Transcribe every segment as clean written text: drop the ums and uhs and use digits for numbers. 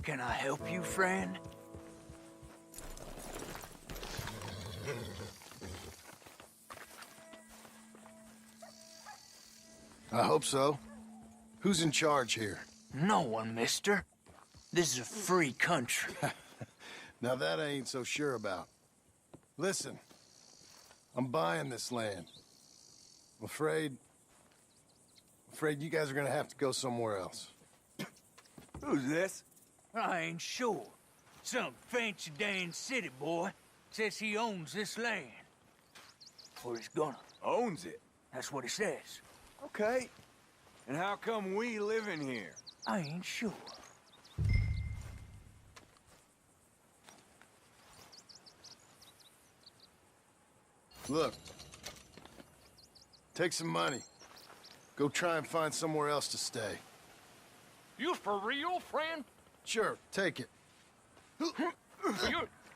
Can I help you, friend? I hope so. Who's in charge here? No one, mister. This is a free country. Now that I ain't so sure about. Listen, I'm buying this land. I'm afraid you guys are gonna have to go somewhere else. Who's this? I ain't sure. Some fancy Dan city boy says he owns this land. Or he's gonna. Owns it. That's what he says. Okay. And how come we live in here? I ain't sure. Look, take some money. Go try and find somewhere else to stay. You for real, friend? Sure, take it. You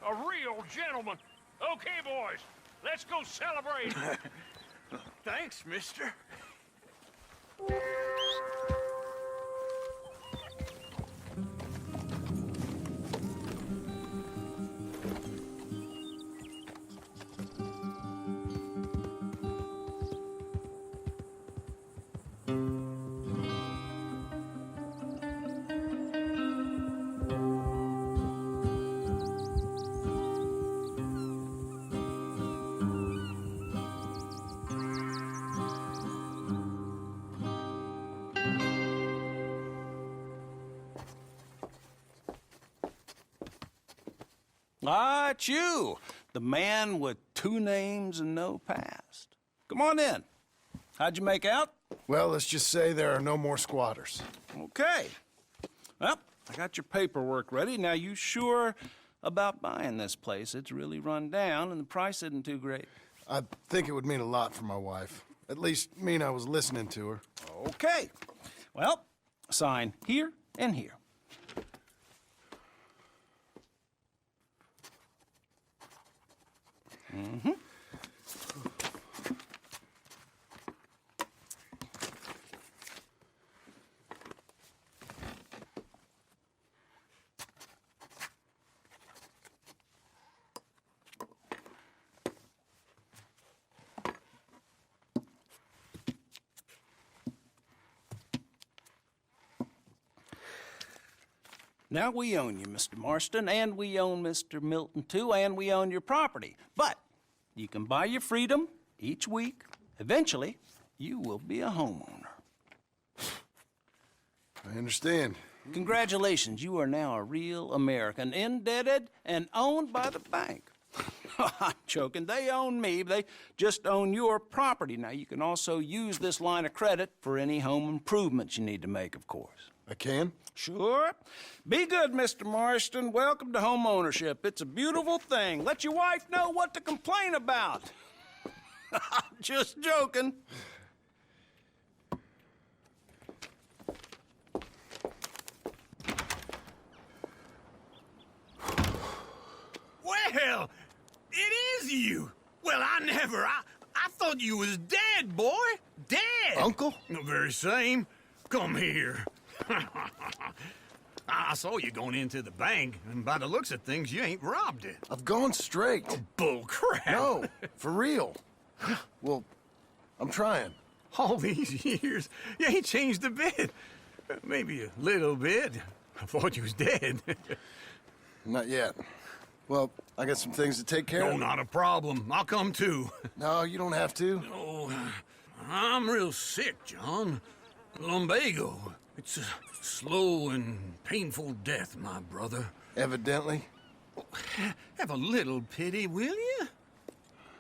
a real gentleman. Okay, boys, let's go celebrate. Thanks, mister. Ah, it's you, the man with 2 names and no past. Come on in. How'd you make out? Well, let's just say there are no more squatters. Okay. Well, I got your paperwork ready. Now, you sure about buying this place? It's really run down, and the price isn't too great. I think it would mean a lot for my wife. At least mean I was listening to her. Okay. Well, sign here and here. Mm-hmm. Now, we own you, Mr. Marston, and we own Mr. Milton, too, and we own your property. But you can buy your freedom each week. Eventually, you will be a homeowner. I understand. Congratulations, you are now a real American, indebted and owned by the bank. I'm joking. They own me. They just own your property. Now, you can also use this line of credit for any home improvements you need to make, of course. I can? Sure. Be good, Mr. Marston. Welcome to home ownership. It's a beautiful thing. Let your wife know what to complain about. Just joking. Well, it is you. Well, I thought you was dead, boy. Dead. Uncle? The very same. Come here. I saw you going into the bank, and by the looks of things, you ain't robbed it. I've gone straight. Oh, bull crap. No, for real. Well, I'm trying. All these years, you ain't changed a bit. Maybe a little bit. I thought you was dead. Not yet. Well, I got some things to take care No, of. not a problem. I'll come too. No, you don't have to. Oh, I'm real sick, John. Lumbago. It's a slow and painful death, my brother. Evidently. Have a little pity, will you?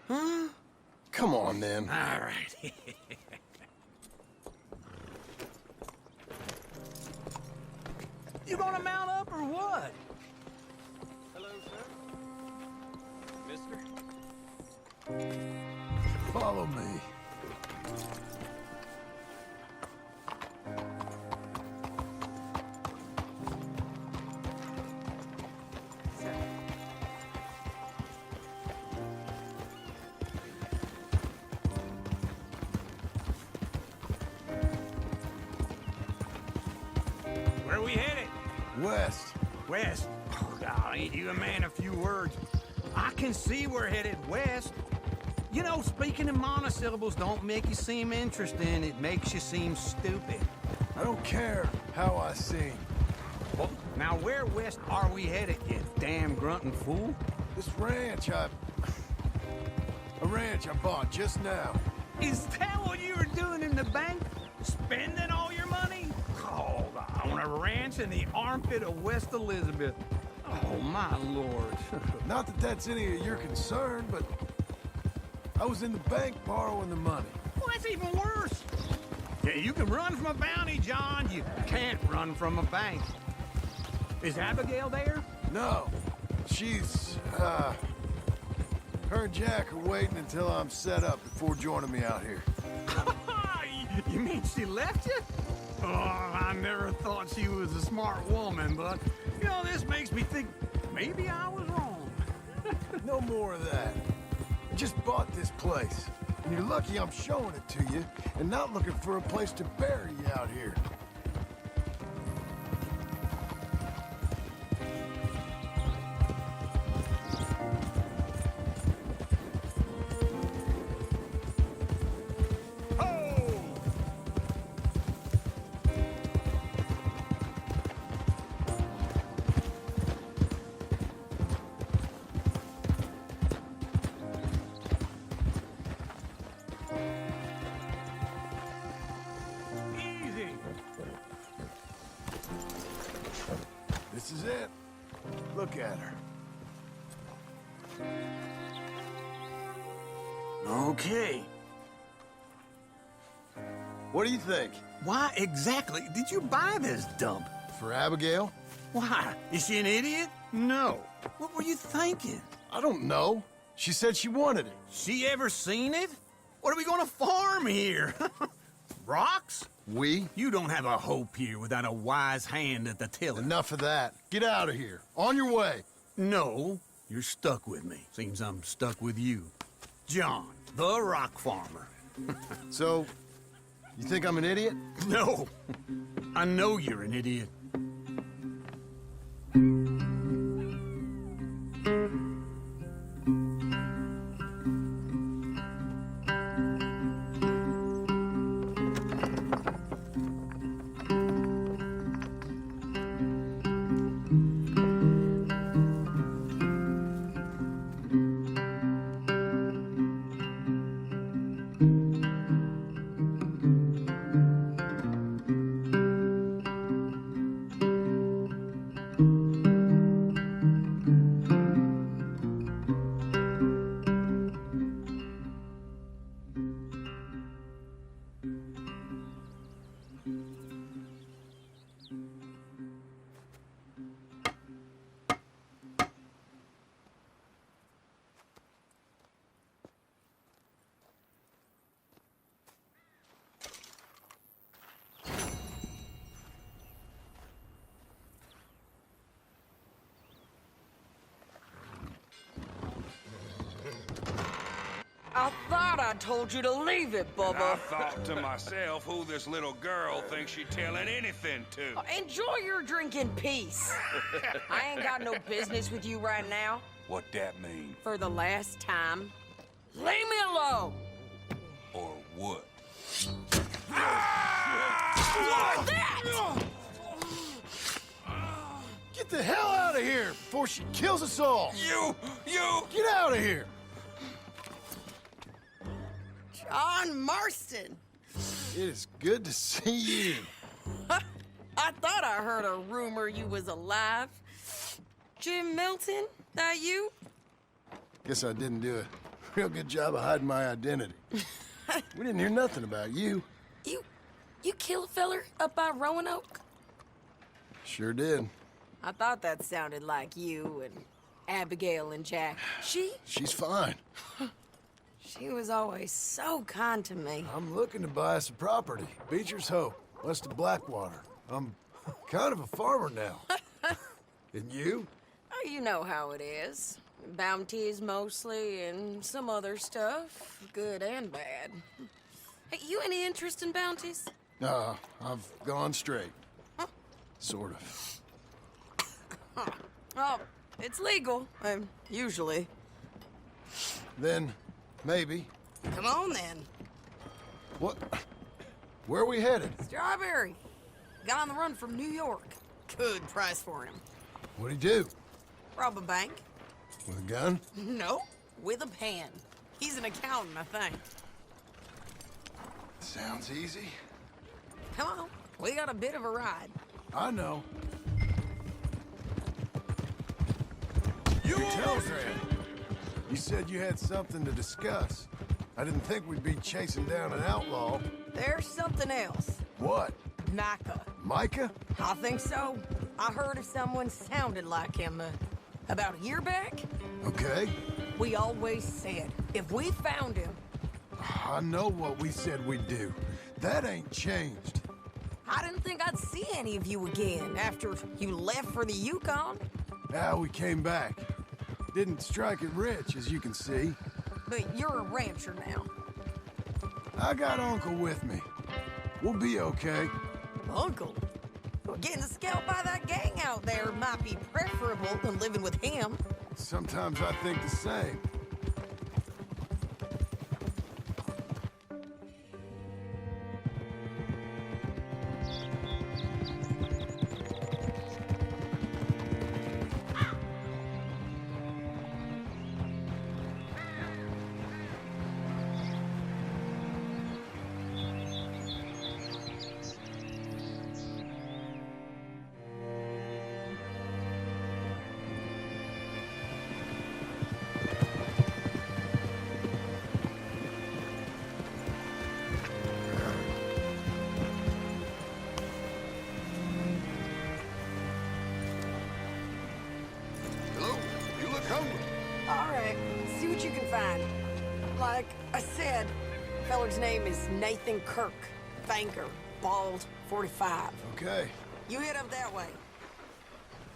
Huh? Come on, then. All right. You gonna mount up or what? Hello, sir. Mister? Follow me. Where we headed? West. West? Oh, God, ain't you a man of few words? I can see we're headed west. You know, speaking in monosyllables don't make you seem interesting. It makes you seem stupid. I don't care how I sing. Well, now where west are we headed, you damn grunting fool? This ranch a ranch I bought just now. Is that what you were doing in the bank? Spending all your money? Oh, on a ranch in the armpit of West Elizabeth. Oh, my lord. Not that that's any of your concern, but I was in the bank borrowing the money. Well, that's even worse. Yeah, you can run from a bounty, John. You can't run from a bank. Is Abigail there? No, she's, her and Jack are waiting until I'm set up before joining me out here. You mean she left you? Oh, I never thought she was a smart woman, but, you know, this makes me think maybe I was wrong. No more of that. I just bought this place. And you're lucky I'm showing it to you and not looking for a place to bury you out here. This is it. Look at her. Okay. What do you think? Why exactly did you buy this dump? For Abigail? Why? Is she an idiot? No. What were you thinking? I don't know. She said she wanted it. She ever seen it? What are we gonna farm here? Rocks? We? You don't have a hope here without a wise hand at the tiller. Enough of that. Get out of here. On your way. No, you're stuck with me. Seems I'm stuck with you. John, the rock farmer. So, you think I'm an idiot? No, I know you're an idiot. I thought I told you to leave it, Bubba. I thought to myself who this little girl thinks she telling anything to. Enjoy your drink in peace. I ain't got no business with you right now. What that mean? For the last time, leave me alone. Or what? What's that? Get the hell out of here before she kills us all. You! Get out of here. John Marston. It is good to see you. I thought I heard a rumor you was alive. Jim Milton, that you? Guess I didn't do a real good job of hiding my identity. We didn't hear nothing about you. You kill a feller up by Roanoke? Sure did. I thought that sounded like you and Abigail and Jack. She's fine. She was always so kind to me. I'm looking to buy us a property. Beecher's Hope, west of Blackwater. I'm kind of a farmer now. And you? Oh, you know how it is. Bounties mostly, and some other stuff, good and bad. Hey, you any interest in bounties? I've gone straight. Sort of. Huh. Oh, it's legal, usually. Then, maybe. Come on, then. What? Where are we headed? Strawberry. Got on the run from New York. Good price for him. What'd he do? Rob a bank? With a gun? No, with a pen. He's an accountant, I think. Sounds easy. Come on, we got a bit of a ride. I know. You Telegram. You said you had something to discuss. I didn't think we'd be chasing down an outlaw. There's something else. What? Micah. Micah? I think so. I heard of someone sounded like him about a year back. Okay. We always said, if we found him... I know what we said we'd do. That ain't changed. I didn't think I'd see any of you again after you left for the Yukon. Now we came back. Didn't strike it rich, as you can see. But you're a rancher now. I got Uncle with me. We'll be okay. Uncle? Well, getting scalped by that gang out there might be preferable than living with him. Sometimes I think the same. All right, see what you can find. Like I said, feller's name is Nathan Kirk. Banker, bald, 45. Okay. You head up that way.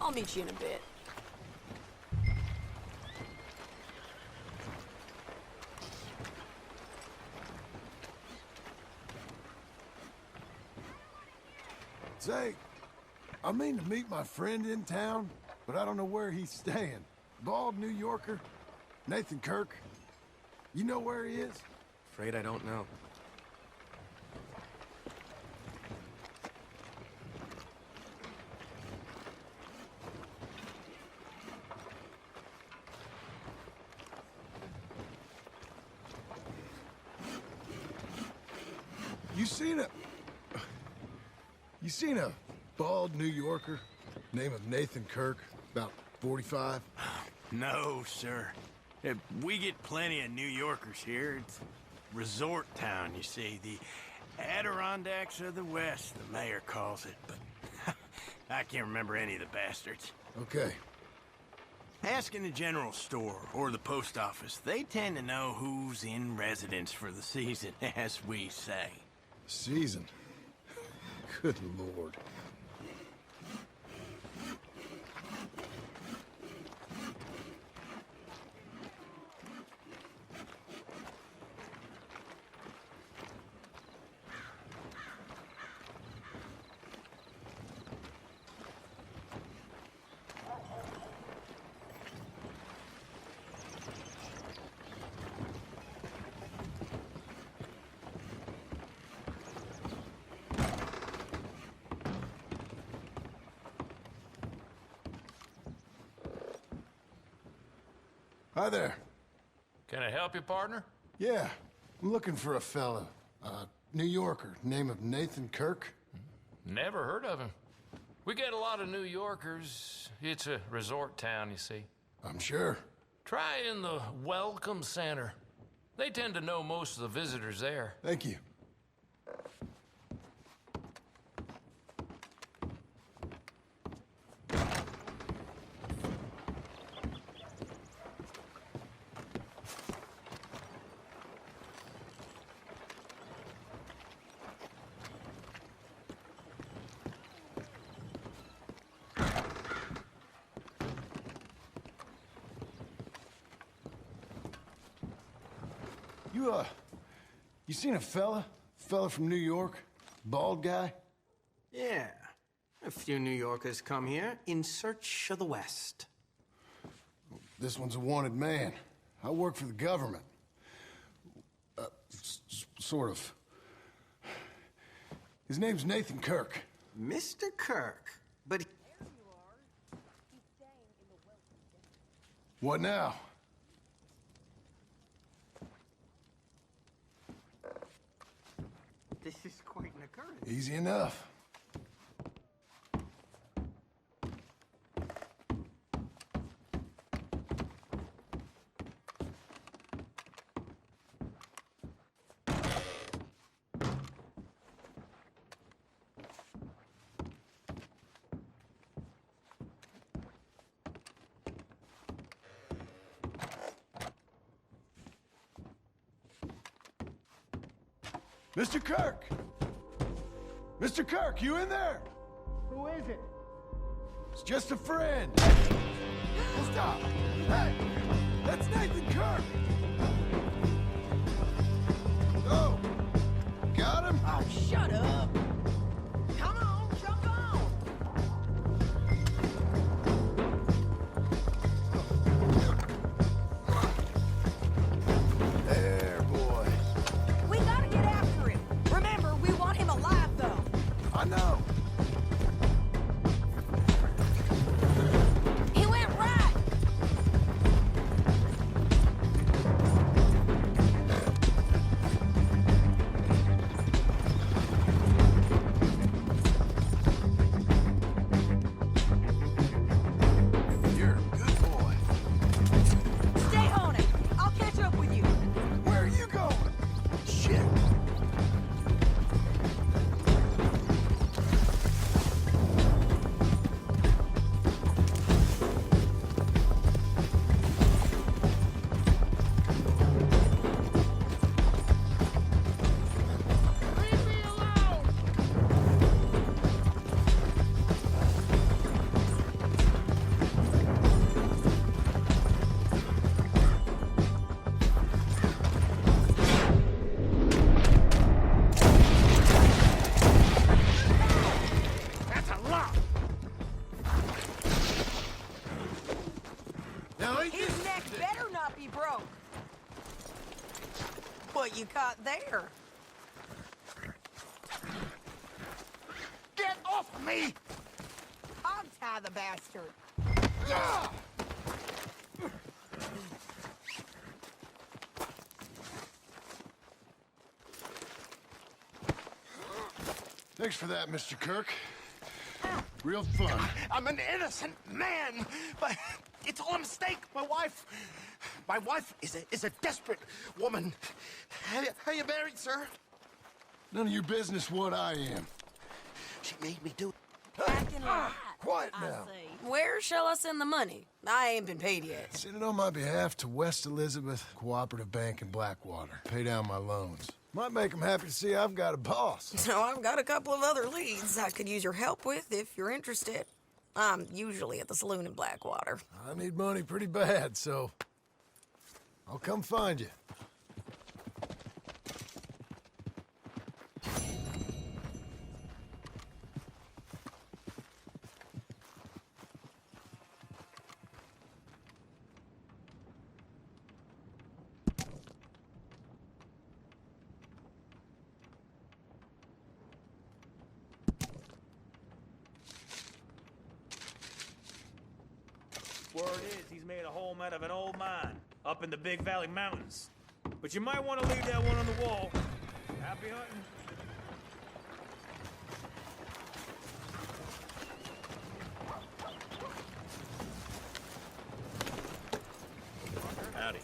I'll meet you in a bit. Say, I mean to meet my friend in town, but I don't know where he's staying. Bald New Yorker, Nathan Kirk. You know where he is? Afraid I don't know. You seen a bald New Yorker, name of Nathan Kirk, about 45? No, sir. We get plenty of New Yorkers here. It's resort town, you see. The Adirondacks of the West, the mayor calls it, but I can't remember any of the bastards. Okay. Ask in the general store or the post office. They tend to know who's in residence for the season, as we say. Season? Good Lord. Hi there. Can I help you, partner? Yeah, I'm looking for a fella. New Yorker, name of Nathan Kirk. Never heard of him. We get a lot of New Yorkers. It's a resort town, you see. I'm sure. Try in the Welcome Center. They tend to know most of the visitors there. Thank you. You seen a fella? Fella from New York? Bald guy? Yeah. A few New Yorkers come here in search of the West. This one's a wanted man. I work for the government. Sort of. His name's Nathan Kirk. Mr. Kirk, but... What now? This is quite an occurrence. Easy enough. Mr. Kirk! Mr. Kirk, you in there? Who is it? It's just a friend. Stop! Hey! That's Nathan Kirk! Oh! Got him? Oh, shut up. Come on, jump on. There, boy. We gotta get after him. Remember, we want him alive, though. I know. He went right. You're a good boy. Stay on it. I'll catch up with you. Where are you going? Shit. Leave me alone. That's a lot. Now, ain't His neck better not be broke. What you caught there? Get off of me! I'll tie the bastard. Ah! Thanks for that, Mr. Kirk. Real fun. I'm an innocent man, but it's all a mistake. My wife is a desperate woman. Are you married, sir? None of your business what I am. She made me do it. Acting right. Quiet I now. see. Where shall I send the money? I ain't been paid yet. Send it on my behalf to West Elizabeth Cooperative Bank in Blackwater. Pay down my loans. Might make them happy to see I've got a boss. So I've got a couple of other leads I could use your help with if you're interested. I'm usually at the saloon in Blackwater. I need money pretty bad, so I'll come find you. Word is he's made a home out of an old mine up in the Big Valley Mountains. But you might want to leave that one on the wall. Happy hunting. Howdy.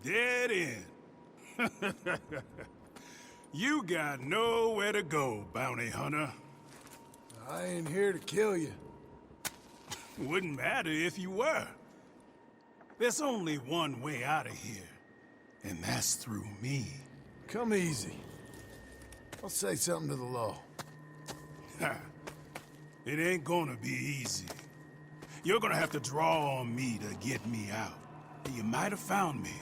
Dead end. You got nowhere to go, bounty hunter. I ain't here to kill you. Wouldn't matter if you were. There's only one way out of here, and that's through me. Come easy. I'll say something to the law. Ha. It ain't gonna be easy. You're gonna have to draw on me to get me out. You might have found me,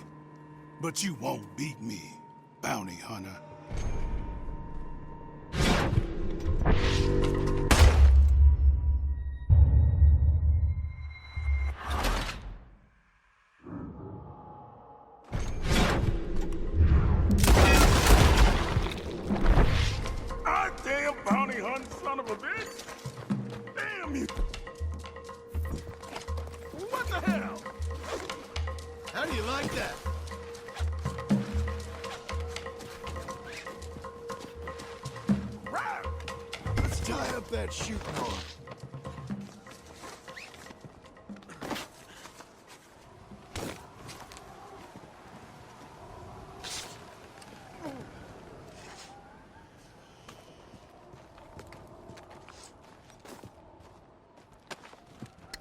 but you won't beat me, bounty hunter. Damn bounty hunting son of a bitch! Damn you! What the hell? How do you like that? Right. Let's tie up that shooting arm.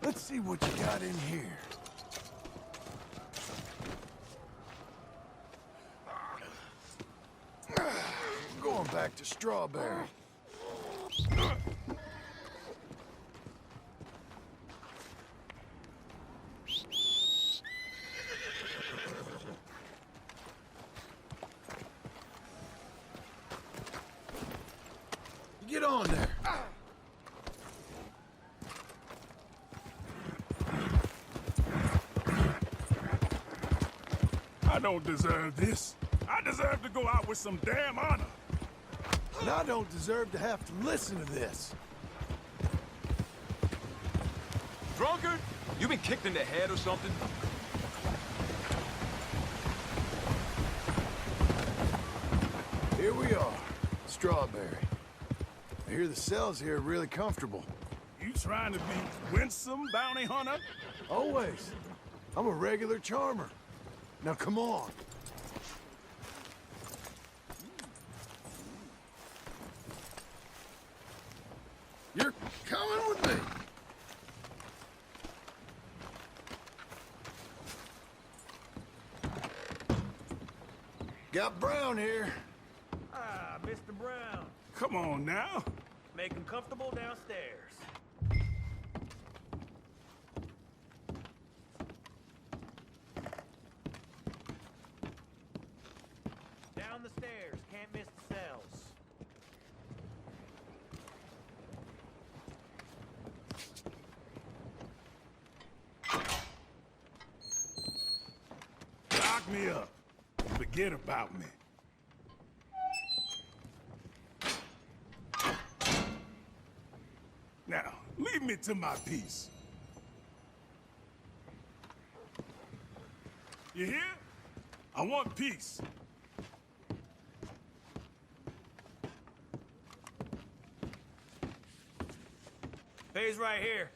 Let's see what you got in here. Going back to Strawberry. Get on there. I don't deserve this. I deserve to go out with some damn honor. And I don't deserve to have to listen to this. Drunkard? You been kicked in the head or something? Here we are, Strawberry. I hear the cells here are really comfortable. You trying to be winsome, bounty hunter? Always. I'm a regular charmer. Now come on. You're coming with me. Got Brown here. Ah, Mr. Brown. Come on now. Make him comfortable downstairs. Down the stairs. Can't miss the cells. Lock me up. Forget about me. Now, leave me to my peace. You hear? I want peace. Pays right here.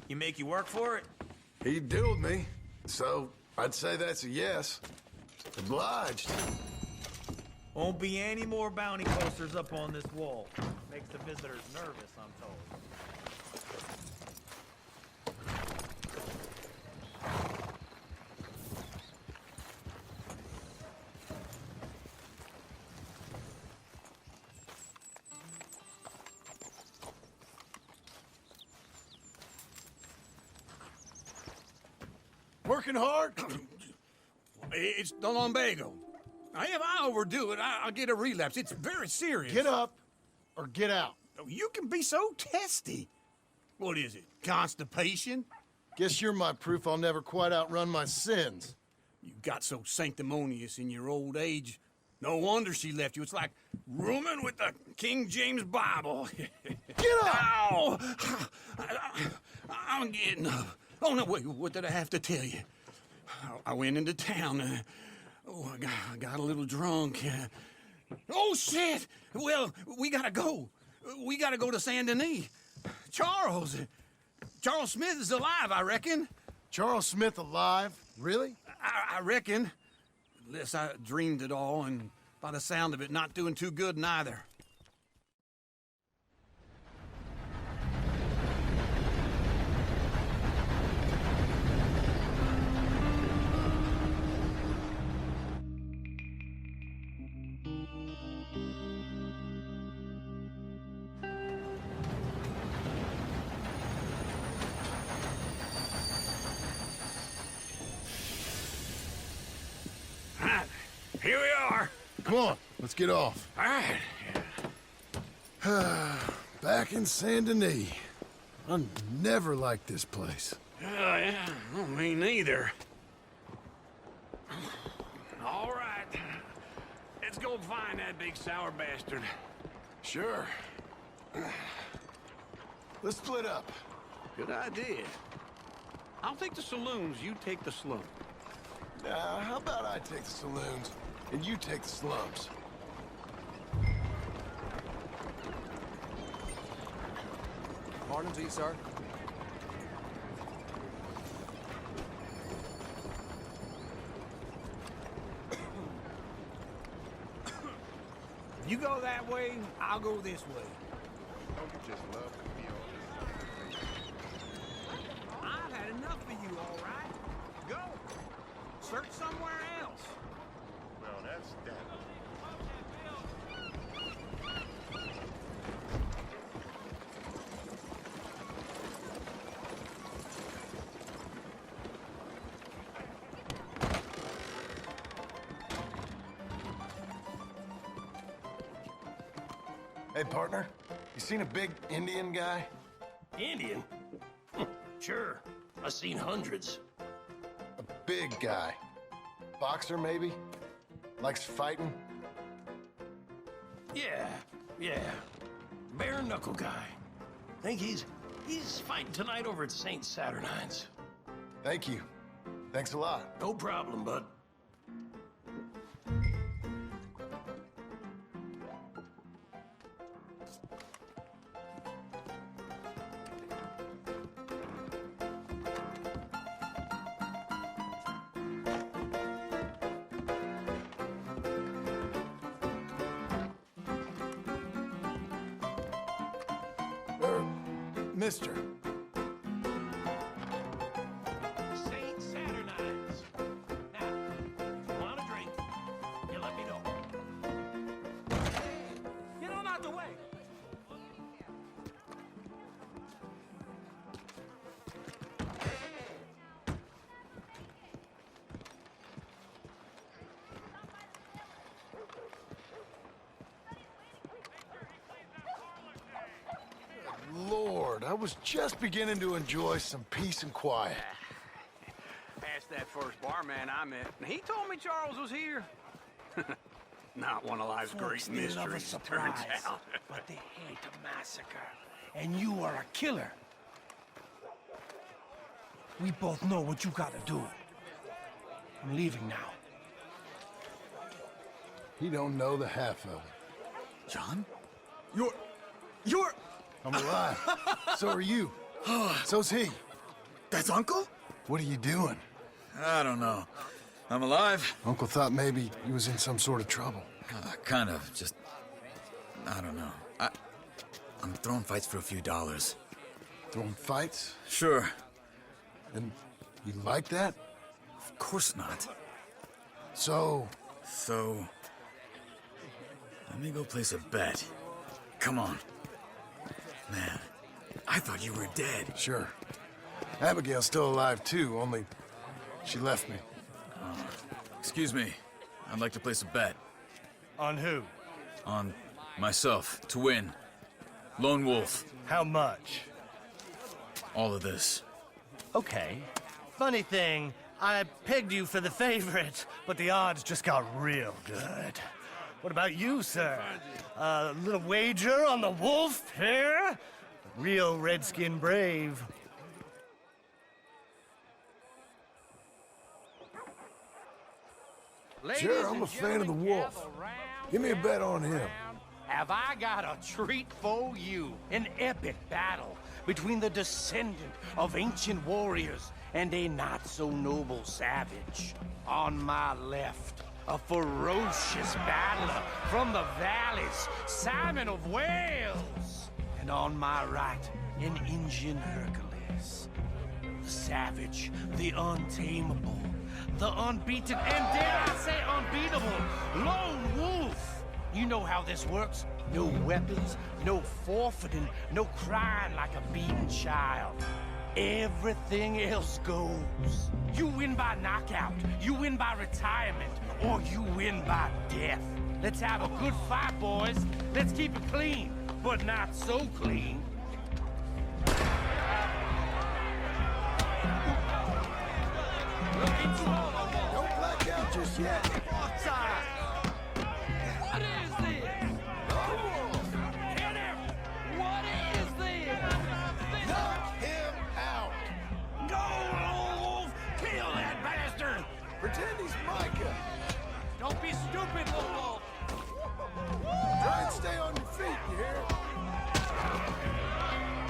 You make you work for it? He dilled me, so I'd say that's a yes. Obliged. Won't be any more bounty posters up on this wall. Makes the visitors nervous, I'm told. Working hard? It's the lumbago. If I overdo it, I'll get a relapse. It's very serious. Get up or get out. You can be so testy. What is it, constipation? Guess you're my proof I'll never quite outrun my sins. You got so sanctimonious in your old age. No wonder she left you. It's like rooming with the King James Bible. Get up! Ow! I'm getting up. Oh, no, wait, what did I have to tell you? I went into town. I got a little drunk. Oh, shit! Well, we gotta go. We gotta go to Saint Denis. Charles Smith is alive, I reckon. Charles Smith alive? Really? I reckon. Unless I dreamed it all, and by the sound of it, not doing too good neither. Here we are. Come on, let's get off. All right. Back in Saint Denis. I never liked this place. Yeah, well, me neither. All right. Let's go find that big sour bastard. Sure. Let's split up. Good idea. I'll take the saloons, you take the slums. How about I take the saloons and you take the slums? Morning to you, sir. You go that way, I'll go this way. Don't you just love to be on this? I've had enough of you, all right? Go. Search somewhere else. Well, that's that. Hey, partner, you seen a big Indian guy? Indian? Sure. I've seen hundreds. A big guy. Boxer, maybe? Likes fighting? Yeah. Bare knuckle guy. Think he's fighting tonight over at St. Saturnine's. Thank you. Thanks a lot. No problem, bud. Mister. St. Saturnine's. Now, if you want a drink, you let me know. Get on out the way. Lord, I was just beginning to enjoy some peace and quiet. Asked that first barman I met, and he told me Charles was here. Not one of life's great mysteries, turns out. But they hate a massacre. And you are a killer. We both know what you gotta do. I'm leaving now. He don't know the half of it. John? You're... I'm alive. So are you. So's he. That's Uncle? What are you doing? I don't know. I'm alive. Uncle thought maybe he was in some sort of trouble. Kind of. Just... I don't know. I'm throwing fights for a few dollars. Throwing fights? Sure. And you like that? Of course not. So... Let me go place a bet. Come on. Man, I thought you were dead. Sure. Abigail's still alive, too, only she left me. Excuse me. I'd like to place a bet. On who? On myself, to win. Lone Wolf. How much? All of this. Okay. Funny thing, I pegged you for the favorite, but the odds just got real good. What about you, sir? A little wager on the wolf here? Real redskin brave. Sure, I'm a fan of the wolf. Give me a bet on him. Have I got a treat for you? An epic battle between the descendant of ancient warriors and a not-so-noble savage. On my left, A ferocious battler from the valleys, Simon of Wales. And on my right, an Indian Hercules. The savage, the untamable, the unbeaten, and dare I say unbeatable, Lone Wolf. You know how this works. No weapons, no forfeiting, no crying like a beaten child. Everything else goes. You win by knockout, you win by retirement, or you win by death. Let's have a good fight, boys. Let's keep it clean, but not so clean. Don't black out just yet. What is this? Hit him! What is this? Knock him out. Go, Lone Wolf! Kill that bastard! Pretend he's Micah. Don't be stupid, Lone Wolf! Try and stay on your feet, you hear?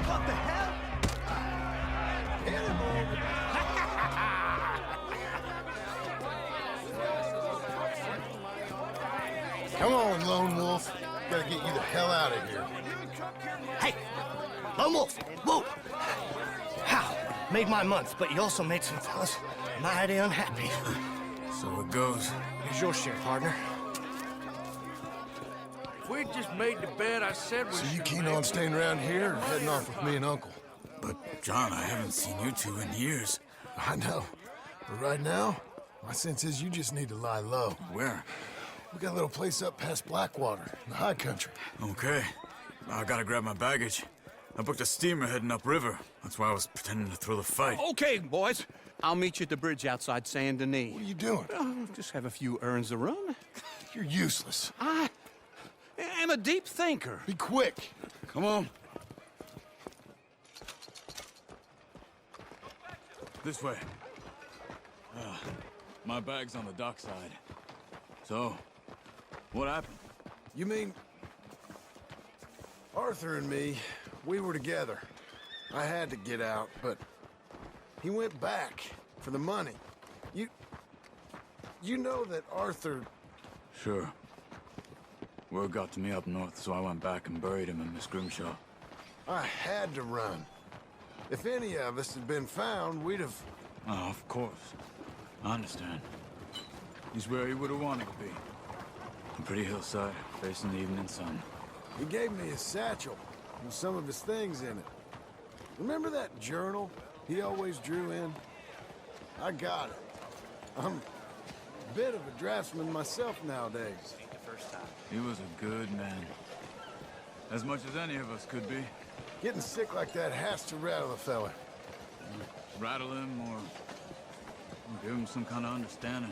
What the hell? Hit him over. Come on, Lone Wolf. Gotta get you the hell out of here. Hey! Lone Wolf! Whoa! How? Made my month, but you also made some fellas mighty unhappy. So it goes. Here's your share, partner. If we just made the bed I said we So you should keen make, on staying around here or heading off with me and Uncle? But, John, I haven't seen you two in years. I know. But right now, my sense is you just need to lie low. Where? We got a little place up past Blackwater, in the high country. Okay. I gotta grab my baggage. I booked a steamer heading upriver. That's why I was pretending to throw the fight. Okay, boys. I'll meet you at the bridge outside Saint Denis. What are you doing? Just have a few errands to run. You're useless. I am a deep thinker. Be quick. Come on. This way. My bag's on the dockside. So, what happened? You mean... Arthur and me, we were together. I had to get out, but... he went back for the money. You know that Arthur... Sure. Word got to me up north, so I went back and buried him in Miss Grimshaw. I had to run. If any of us had been found, we'd have... Oh, of course. I understand. He's where he would have wanted to be. A pretty hillside, facing the evening sun. He gave me his satchel with some of his things in it. Remember that journal he always drew in? I got it. I'm a bit of a draftsman myself nowadays. He was a good man. As much as any of us could be. Getting sick like that has to rattle a fella. Rattle him or give him some kind of understanding.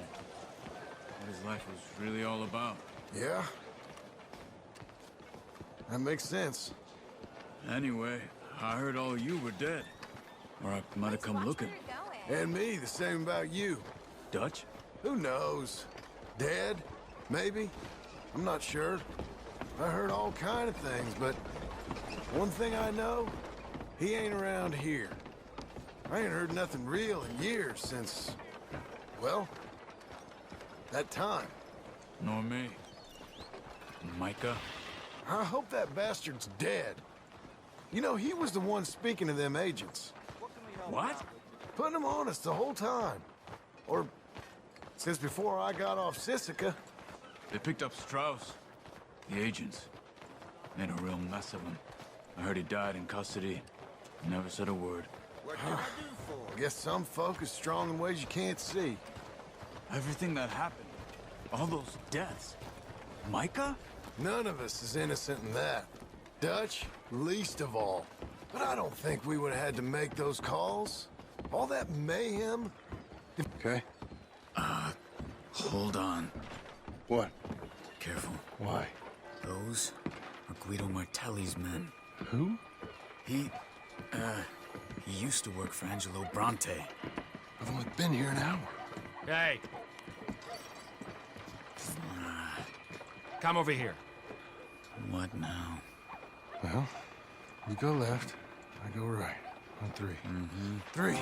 What his life was really all about. Yeah? That makes sense. Anyway, I heard all you were dead. Or I might have come looking. And me, the same about you. Dutch? Who knows? Dead? Maybe? I'm not sure. I heard all kind of things, but one thing I know, he ain't around here. I ain't heard nothing real in years since, well, that time. Nor me. Micah? I hope that bastard's dead. You know, he was the one speaking to them agents. What? Putting them on us the whole time. Or since before I got off Sisika. They picked up Strauss. The agents. Made a real mess of him. I heard he died in custody. Never said a word. What can I do for? I guess some folk is strong in ways you can't see. Everything that happened. All those deaths. Micah? None of us is innocent in that. Dutch, least of all. But I don't think we would have had to make those calls. All that mayhem. Okay. Hold on. What? Careful. Why? Those are Guido Martelli's men. Who? He used to work for Angelo Bronte. I've only been here an hour. Hey. Come over here. What now? Well, you go left, I go right. On three. Mm-hmm. Three.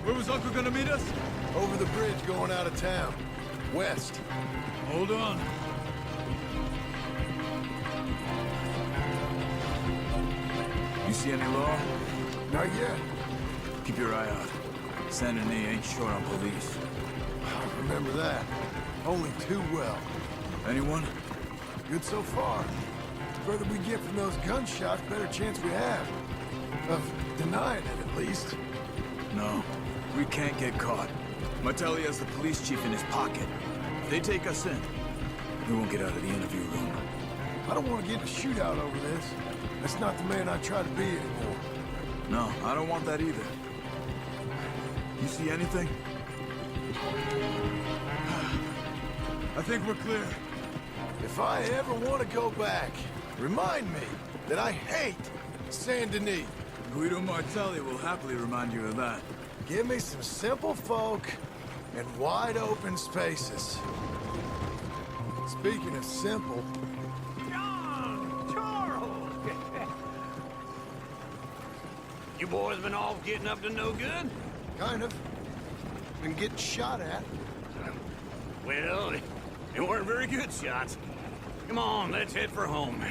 Where was Uncle gonna meet us? Over the bridge going out of town. West. Hold on. You see any law? Not yet. Keep your eye out. Saint Denis ain't short on police. I remember that. Only too well. Anyone? Good so far. The further we get from those gunshots, better chance we have. Of denying it, at least. No. We can't get caught. Martelli has the police chief in his pocket. If they take us in, we won't get out of the interview room. I don't want to get in a shootout over this. That's not the man I try to be anymore. No, I don't want that either. You see anything? I think we're clear. If I ever want to go back, remind me that I hate Saint Denis. Guido Martelli will happily remind you of that. Give me some simple folk and wide open spaces. Speaking of simple... John! Charles! You boys been off getting up to no good? Kind of. Been getting shot at. Well, they weren't very good shots. Come on, let's head for home.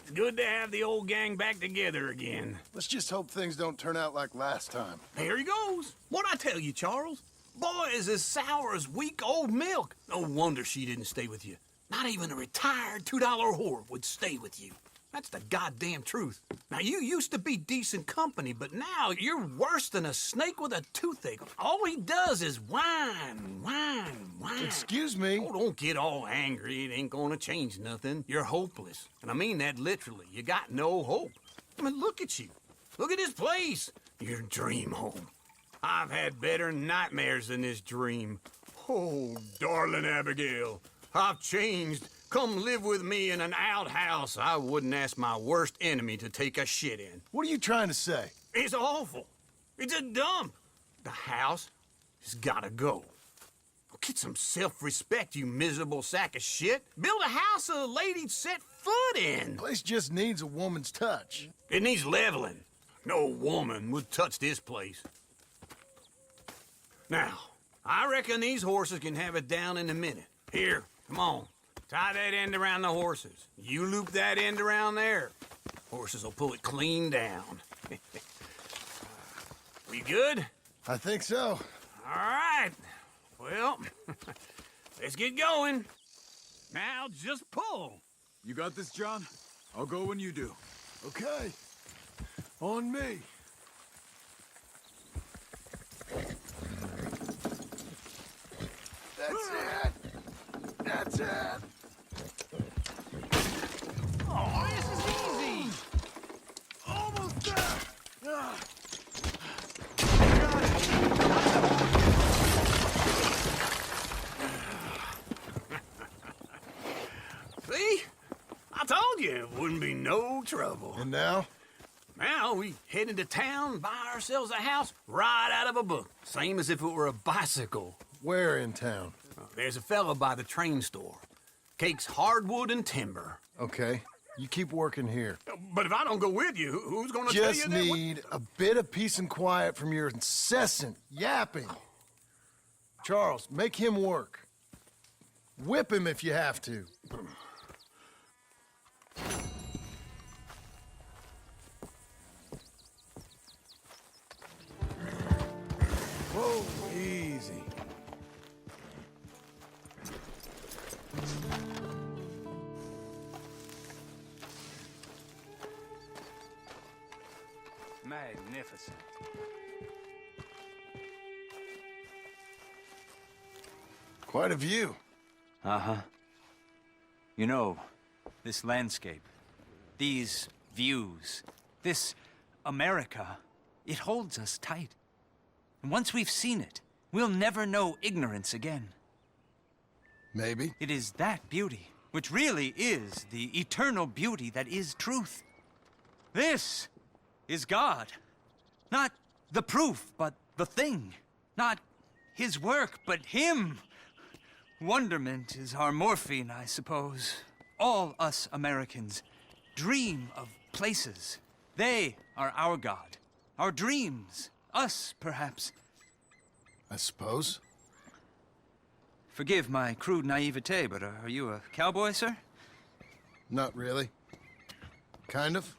It's good to have the old gang back together again. Let's just hope things don't turn out like last time. There he goes. What'd I tell you, Charles? Boy is as sour as weak old milk. No wonder she didn't stay with you. Not even a retired $2 whore would stay with you. That's the goddamn truth. Now, you used to be decent company, but now you're worse than a snake with a toothache. All he does is whine, whine, whine. Excuse me? Oh, don't get all angry. It ain't gonna change nothing. You're hopeless. And I mean that literally. You got no hope. I mean, look at you. Look at this place. Your dream home. I've had better nightmares than this dream. Oh, darling Abigail, I've changed. Come live with me in an outhouse I wouldn't ask my worst enemy to take a shit in. What are you trying to say? It's awful. It's a dump. The house has gotta go. Get some self-respect, you miserable sack of shit. Build a house a lady'd set foot in. The place just needs a woman's touch. It needs leveling. No woman would touch this place. Now, I reckon these horses can have it down in a minute. Here, come on. Tie that end around the horses. You loop that end around there. Horses will pull it clean down. We good? I think so. All right. Well, let's get going. Now, just pull. You got this, John? I'll go when you do. Okay. On me. That's it. That's it. Oh, this is easy. Almost there. See? I told you it wouldn't be no trouble. And now? Now we head into town, buy ourselves a house right out of a book. Same as if it were a bicycle. Where in town? There's a fella by the train store. Cakes hardwood and timber. Okay. You keep working here. But if I don't go with you, who's gonna tell you Just that? need a bit of peace and quiet from your incessant yapping. Charles, make him work. Whip him if you have to. Whoa, easy. Magnificent. Quite a view. Uh-huh. You know, this landscape, these views, this America, it holds us tight. And once we've seen it, we'll never know ignorance again. Maybe. It is that beauty, which really is the eternal beauty that is truth. This is God. Not the proof, but the thing. Not his work, but him. Wonderment is our morphine, I suppose. All us Americans dream of places. They are our God. Our dreams. Us, perhaps. I suppose. Forgive my crude naivete, but are you a cowboy, sir? Not really. Kind of.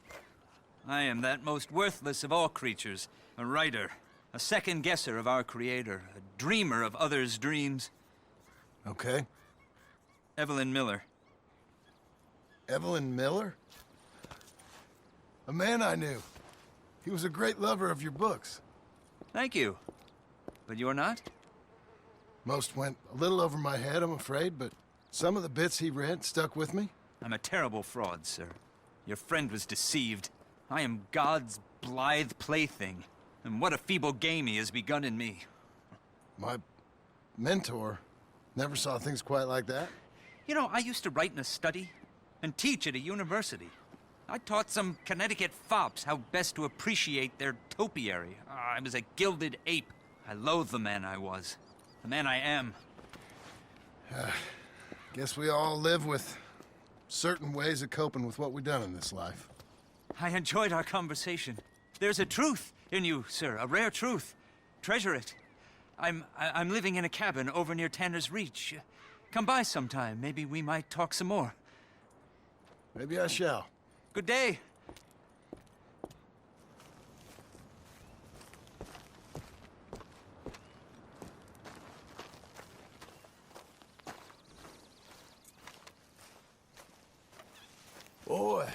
I am that most worthless of all creatures. A writer. A second-guesser of our Creator. A dreamer of others' dreams. Okay. Evelyn Miller. Evelyn Miller? A man I knew. He was a great lover of your books. Thank you. But you're not? Most went a little over my head, I'm afraid, but some of the bits he read stuck with me. I'm a terrible fraud, sir. Your friend was deceived. I am God's blithe plaything. And what a feeble game he has begun in me. My mentor never saw things quite like that. You know, I used to write in a study and teach at a university. I taught some Connecticut fops how best to appreciate their topiary. I was a gilded ape. I loathe the man I was. The man I am. Guess we all live with certain ways of coping with what we've done in this life. I enjoyed our conversation. There's a truth in you, sir, a rare truth. Treasure it. I'm living in a cabin over near Tanner's Reach. Come by sometime. Maybe we might talk some more. Maybe I shall. Good day. Boy,